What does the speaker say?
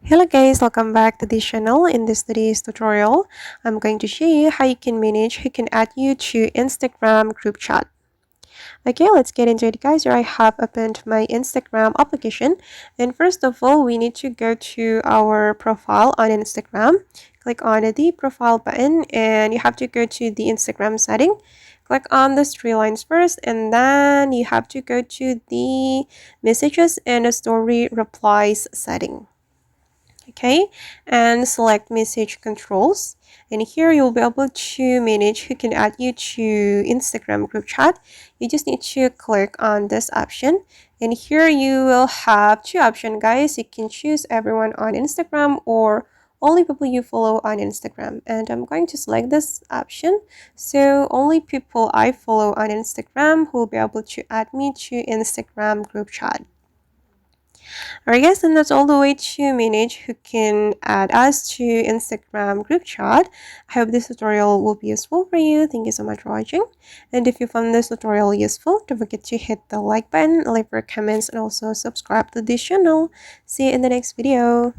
Hello guys, welcome back to this channel. In this today's tutorial, I'm going to show you how you can manage who can add you to Instagram group chat. Okay, let's get into it guys. Here I have opened my Instagram application, and first of all, we need to go to our profile on Instagram. Click on the profile button and you have to go to the Instagram setting. Click on the three lines first, and then you have to go to the messages and the story replies setting. Okay, and select message controls, and here you'll be able to manage who can add you to Instagram group chat. You just need to click on this option, and here you will have two options guys. You can choose everyone on Instagram or only people you follow on Instagram, and I'm going to select this option, so only people I follow on Instagram will be able to add me to Instagram group chat. Alright guys, and that's all the way to manage who can add us to Instagram group chat. I hope this tutorial will be useful for you. Thank you so much for watching. And if you found this tutorial useful, don't forget to hit the like button, leave your comments, and also subscribe to this channel. See you in the next video.